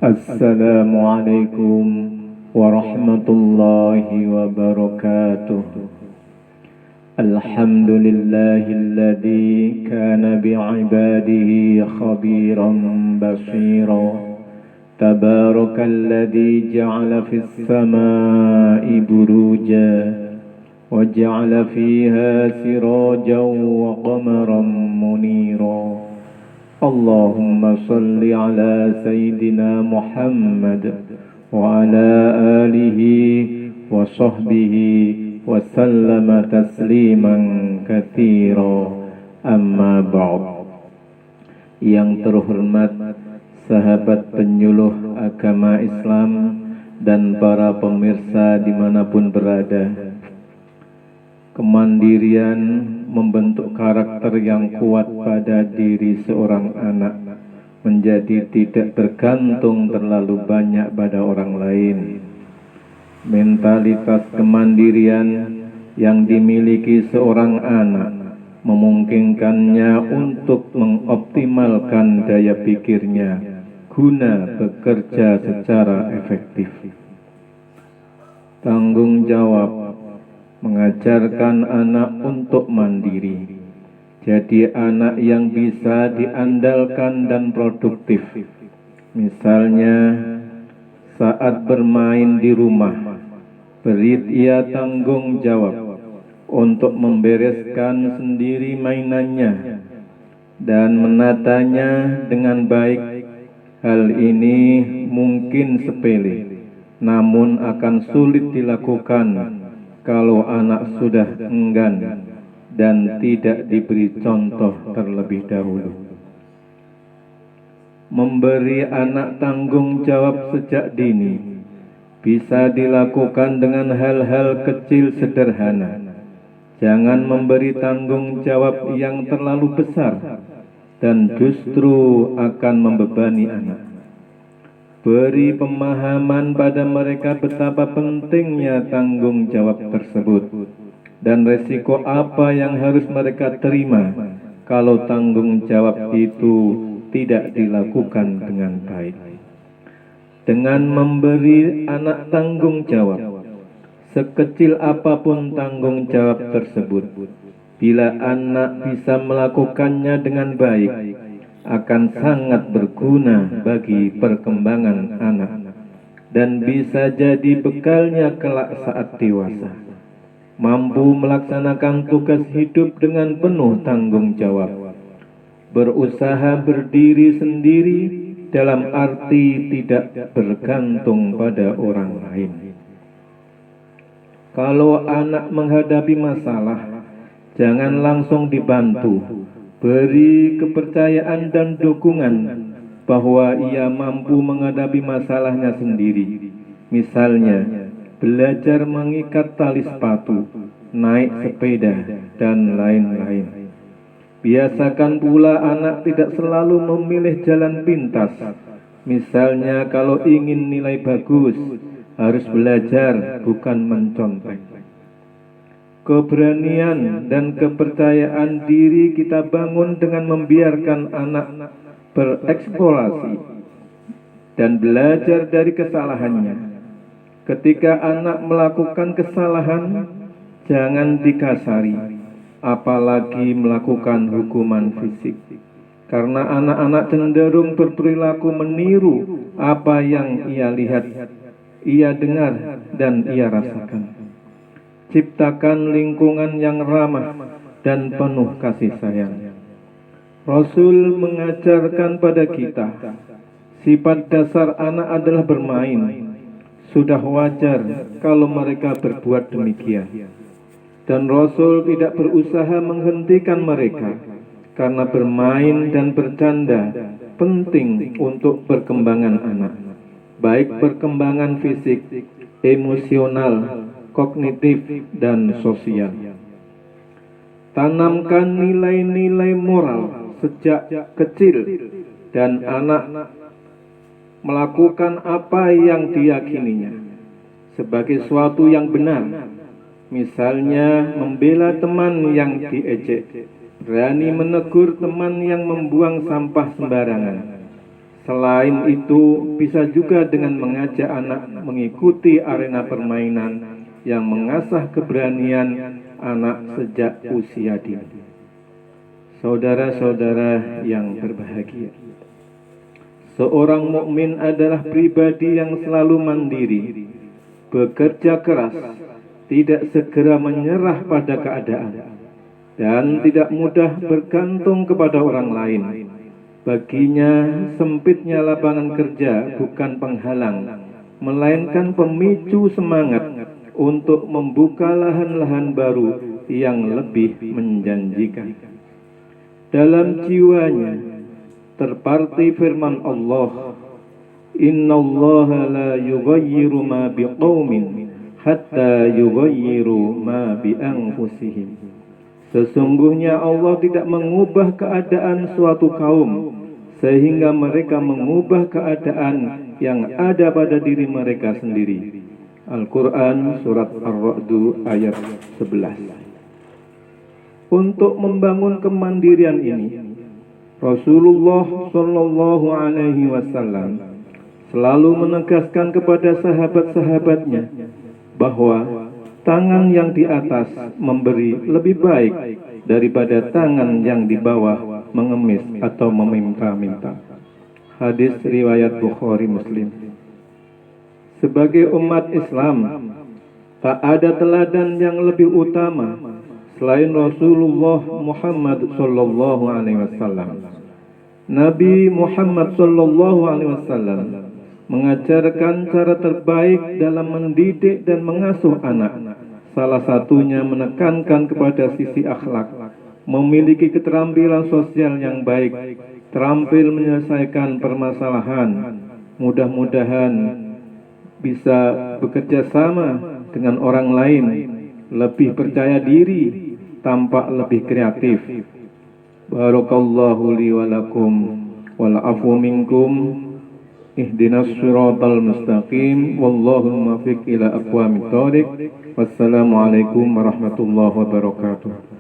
Assalamualaikum warahmatullahi wabarakatuh. Alhamdulillahilladzi kana bi'ibadihi khabiran basira. Tabarakalladzi ja'ala fis samaa'i buruja wa ja'ala fiha sirajan wa qamaran munira. Allahumma salli ala Sayyidina Muhammad wa ala alihi wa sahbihi wa sallama tasliman katsira, amma ba'd. Yang terhormat sahabat penyuluh agama Islam dan para pemirsa dimanapun berada, kemandirian membentuk karakter yang kuat pada diri seorang anak, menjadi tidak bergantung terlalu banyak pada orang lain. Mentalitas kemandirian yang dimiliki seorang anak memungkinkannya untuk mengoptimalkan daya pikirnya guna bekerja secara efektif. Tanggung jawab mengajarkan anak untuk mandiri, jadi anak yang bisa diandalkan dan produktif. Misalnya, saat bermain di rumah, beri ia tanggung jawab untuk membereskan sendiri mainannya dan menatanya dengan baik. Hal ini mungkin sepele, namun akan sulit dilakukan kalau anak sudah enggan dan tidak diberi contoh terlebih dahulu. Memberi anak tanggung jawab sejak dini bisa dilakukan dengan hal-hal kecil sederhana. Jangan memberi tanggung jawab yang terlalu besar dan justru akan membebani anak. Beri pemahaman pada mereka betapa pentingnya tanggung jawab tersebut dan resiko apa yang harus mereka terima kalau tanggung jawab itu tidak dilakukan dengan baik. Dengan memberi anak tanggung jawab, sekecil apapun tanggung jawab tersebut, bila anak bisa melakukannya dengan baik, akan sangat berguna bagi perkembangan anak dan bisa jadi bekalnya kelak saat dewasa. Mampu melaksanakan tugas hidup dengan penuh tanggung jawab, berusaha berdiri sendiri dalam arti tidak bergantung pada orang lain. Kalau anak menghadapi masalah, jangan langsung dibantu. Beri kepercayaan dan dukungan bahwa ia mampu menghadapi masalahnya sendiri. Misalnya, belajar mengikat tali sepatu, naik sepeda, dan lain-lain. Biasakan pula anak tidak selalu memilih jalan pintas. Misalnya, kalau ingin nilai bagus, harus belajar, bukan mencontek. Keberanian dan kepercayaan diri kita bangun dengan membiarkan anak bereksplorasi dan belajar dari kesalahannya. Ketika anak melakukan kesalahan, jangan dikasari, apalagi melakukan hukuman fisik. Karena anak-anak cenderung berperilaku meniru apa yang ia lihat, ia dengar, dan ia rasakan. Ciptakan lingkungan yang ramah dan penuh kasih sayang. Rasul mengajarkan pada kita, sifat dasar anak adalah bermain. Sudah wajar kalau mereka berbuat demikian. Dan Rasul tidak berusaha menghentikan mereka, karena bermain dan bercanda penting untuk perkembangan anak, baik perkembangan fisik, emosional, kognitif, dan sosial. Tanamkan nilai-nilai moral sejak kecil dan anak melakukan apa yang diyakininya sebagai sesuatu yang benar. Misalnya membela teman yang diejek, berani menegur teman yang membuang sampah sembarangan, Selain itu, bisa juga dengan mengajak anak mengikuti arena permainan yang mengasah keberanian anak sejak usia dini. Saudara-saudara yang berbahagia, seorang mukmin adalah pribadi yang selalu mandiri, bekerja keras, tidak segera menyerah pada keadaan, dan tidak mudah bergantung kepada orang lain. Baginya, sempitnya lapangan kerja bukan penghalang, melainkan pemicu semangat untuk membuka lahan-lahan baru yang lebih menjanjikan. Dalam jiwanya terparti firman Allah, "Innallaha la yughayyiru ma biqaumin hatta yughayyiru ma bi anfusihim." Sesungguhnya Allah tidak mengubah keadaan suatu kaum sehingga mereka mengubah keadaan yang ada pada diri mereka sendiri. Al-Quran Surat Ar-Ra'd ayat 11. Untuk membangun kemandirian ini, Rasulullah Shallallahu Alaihi Wasallam selalu menegaskan kepada sahabat-sahabatnya bahwa tangan yang di atas memberi lebih baik daripada tangan yang di bawah mengemis atau meminta-minta. Hadis riwayat Bukhari Muslim. Sebagai umat Islam, tak ada teladan yang lebih utama selain Rasulullah Muhammad Sallallahu Alaihi Wasallam. Nabi Muhammad Sallallahu Alaihi Wasallam mengajarkan cara terbaik dalam mendidik dan mengasuh anak. Salah satunya menekankan kepada sisi akhlak, memiliki keterampilan sosial yang baik, terampil menyelesaikan permasalahan, mudah-mudahan bisa bekerja sama dengan orang lain, lebih percaya diri, tampak lebih kreatif. Barakallahu li wa lakum wal afu minkum. Ihdinas siratal mustaqim. Wallahu muwaffiq ila aqwamit thoriq. Wassalamualaikum warahmatullahi wabarakatuh.